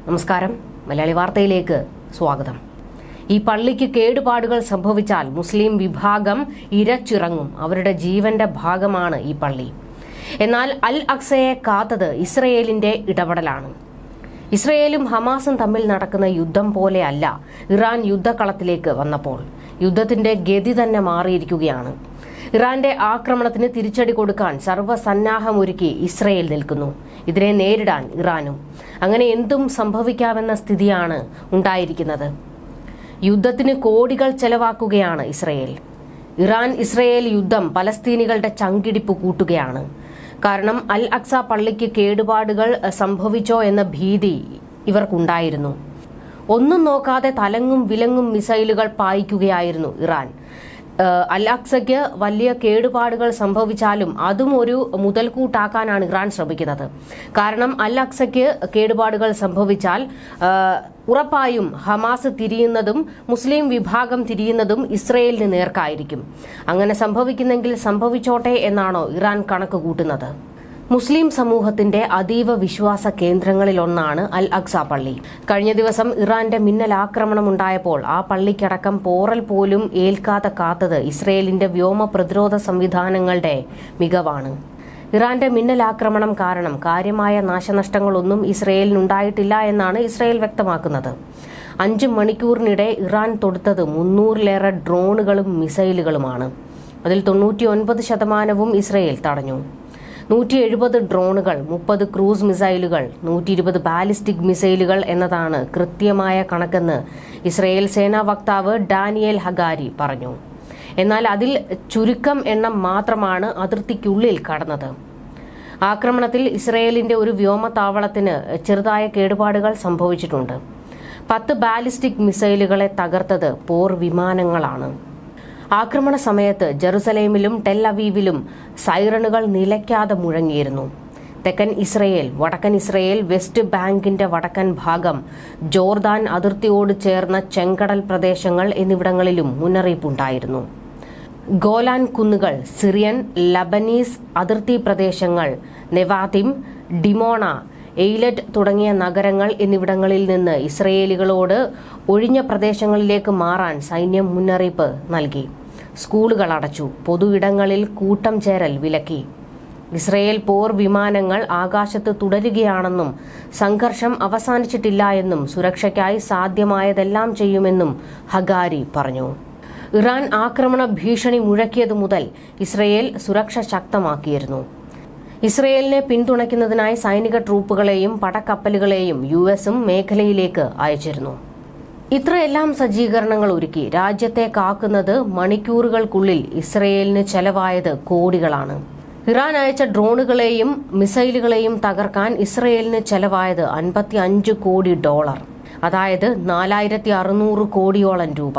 നമസ്കാരം, മലയാളി വാർത്തയിലേക്ക് സ്വാഗതം. ഈ പള്ളിക്ക് കേടുപാടുകൾ സംഭവിച്ചാൽ മുസ്ലിം വിഭാഗം ഇരച്ചിറങ്ങും. അവരുടെ ജീവന്റെ ഭാഗമാണ് ഈ പള്ളി. എന്നാൽ അൽ അക്സയെ കാത്തത് ഇസ്രയേലിന്റെ ഇടപെടലാണ്. ഇസ്രയേലും ഹമാസും തമ്മിൽ നടക്കുന്ന യുദ്ധം പോലെയല്ല ഇറാൻ യുദ്ധക്കളത്തിലേക്ക് വന്നപ്പോൾ. യുദ്ധത്തിന്റെ ഗതി തന്നെ മാറിയിരിക്കുകയാണ്. ഇറാന്റെ ആക്രമണത്തിന് തിരിച്ചടി കൊടുക്കാൻ സർവ്വസന്നാഹമൊരുക്കി ഇസ്രയേൽ നിൽക്കുന്നു. ഇതിനെ നേരിടാൻ ഇറാനും. അങ്ങനെ എന്തും സംഭവിക്കാമെന്ന സ്ഥിതിയാണ് ഉണ്ടായിരിക്കുന്നത്. യുദ്ധത്തിന് കോടികൾ ചെലവാക്കുകയാണ് ഇസ്രയേൽ. ഇറാൻ-ഇസ്രയേൽ യുദ്ധം പലസ്തീനികളുടെ ചങ്കിടിപ്പ് കൂട്ടുകയാണ്. കാരണം അൽ അക്സ പള്ളിക്ക് കേടുപാടുകൾ സംഭവിച്ചോ എന്ന ഭീതി ഇവർക്കുണ്ടായിരുന്നു. ഒന്നും നോക്കാതെ തലങ്ങും വിലങ്ങും മിസൈലുകൾ പായിക്കുകയായിരുന്നു ഇറാൻ. അൽ അക്സയ്ക്ക് വലിയ കേടുപാടുകൾ സംഭവിച്ചാലും അതും ഒരു മുതൽക്കൂട്ടാക്കാനാണ് ഇറാൻ ശ്രമിക്കുന്നത്. കാരണം അൽ അക്സയ്ക്ക് കേടുപാടുകൾ സംഭവിച്ചാൽ ഉറപ്പായും ഹമാസ് തിരിയുന്നതും മുസ്ലിം വിഭാഗം തിരിയുന്നതും ഇസ്രയേലിന് നേർക്കായിരിക്കും. അങ്ങനെ സംഭവിക്കുന്നെങ്കിൽ സംഭവിച്ചോട്ടെ എന്നാണോ ഇറാൻ കണക്ക് കൂട്ടുന്നത്? മുസ്ലിം സമൂഹത്തിന്റെ അതീവ വിശ്വാസ കേന്ദ്രങ്ങളിലൊന്നാണ് അൽ അക്സ പള്ളി. കഴിഞ്ഞ ദിവസം ഇറാന്റെ മിന്നലാക്രമണമുണ്ടായപ്പോൾ ആ പള്ളിക്കടക്കം പോറൽ പോലും ഏൽക്കാതെ കാത്തത് ഇസ്രയേലിന്റെ വ്യോമ പ്രതിരോധ സംവിധാനങ്ങളുടെ മികവാണ്. ഇറാന്റെ മിന്നലാക്രമണം കാരണം കാര്യമായ നാശനഷ്ടങ്ങളൊന്നും ഇസ്രയേലിനുണ്ടായിട്ടില്ല എന്നാണ് ഇസ്രയേൽ വ്യക്തമാക്കുന്നത്. 5 മണിക്കൂറിനിടെ ഇറാൻ തൊടുത്തത് 300-ലേറെ ഡ്രോണുകളും മിസൈലുകളുമാണ്. അതിൽ 99% ഇസ്രയേൽ തടഞ്ഞു. 170 ഡ്രോണുകൾ, 30 ക്രൂസ് മിസൈലുകൾ, 120 ബാലിസ്റ്റിക് മിസൈലുകൾ എന്നതാണ് കൃത്യമായ കണക്കെന്ന് ഇസ്രയേൽ സേനാ വക്താവ് ഡാനിയേൽ ഹഗാരി പറഞ്ഞു. എന്നാൽ അതിൽ ചുരുക്കം എണ്ണം മാത്രമാണ് അതിർത്തിക്കുള്ളിൽ കടന്നത്. ആക്രമണത്തിൽ ഇസ്രയേലിന്റെ ഒരു വ്യോമതാവളത്തിന് ചെറുതായ കേടുപാടുകൾ സംഭവിച്ചിട്ടുണ്ട്. 10 ബാലിസ്റ്റിക് മിസൈലുകളെ തകർത്തത് പോർ വിമാനങ്ങളാണ്. ആക്രമണ സമയത്ത് ജെറുസലേമിലും ടെൽ അവീവിലും സൈറണുകൾ നിലയ്ക്കാതെ മുഴങ്ങിയിരുന്നു. തെക്കൻ ഇസ്രയേൽ, വടക്കൻ ഇസ്രയേൽ, വെസ്റ്റ് ബാങ്കിന്റെ വടക്കൻ ഭാഗം, ജോർദാൻ അതിർത്തിയോട് ചേർന്ന ചെങ്കടൽ പ്രദേശങ്ങൾ എന്നിവിടങ്ങളിലും മുന്നറിയിപ്പുണ്ടായിരുന്നു. ഗോലാൻ കുന്നുകൾ, സിറിയൻ ലബനീസ് അതിർത്തി പ്രദേശങ്ങൾ, നെവാതിം, ഡിമോണ, എയ്ലറ്റ് തുടങ്ങിയ നഗരങ്ങൾ എന്നിവിടങ്ങളിൽ നിന്ന് ഇസ്രയേലികളോട് ഒഴിഞ്ഞ പ്രദേശങ്ങളിലേക്ക് മാറാൻ സൈന്യം മുന്നറിയിപ്പ് നൽകി. സ്കൂളുകൾ അടച്ചു. പൊതു ഇടങ്ങളിൽ കൂട്ടം ചേരൽ വിലക്കി. ഇസ്രയേൽ പോർ വിമാനങ്ങൾ ആകാശത്ത് തുടരുകയാണെന്നും സംഘർഷം അവസാനിച്ചിട്ടില്ല എന്നും സുരക്ഷയ്ക്കായി സാധ്യമായതെല്ലാം ചെയ്യുമെന്നും ഹഗാരി പറഞ്ഞു. ഇറാൻ ആക്രമണ ഭീഷണി മുഴക്കിയതു മുതൽ ഇസ്രയേൽ സുരക്ഷ ശക്തമാക്കിയിരുന്നു. ഇസ്രയേലിനെ പിന്തുണയ്ക്കുന്നതിനായി സൈനിക ട്രൂപ്പുകളെയും പടക്കപ്പലുകളെയും യുഎസും മേഖലയിലേക്ക് അയച്ചിരുന്നു. ഇത്രയെല്ലാം സജ്ജീകരണങ്ങൾ ഒരുക്കി രാജ്യത്തെ കാക്കുന്നത് മണിക്കൂറുകൾക്കുള്ളിൽ ഇസ്രയേലിന് ചെലവായത് കോടികളാണ്. ഇറാൻ അയച്ച ഡ്രോണുകളെയും മിസൈലുകളെയും തകർക്കാൻ ഇസ്രയേലിന് ചെലവായത് $55 കോടി, അതായത് 4600 കോടിയോളം രൂപ.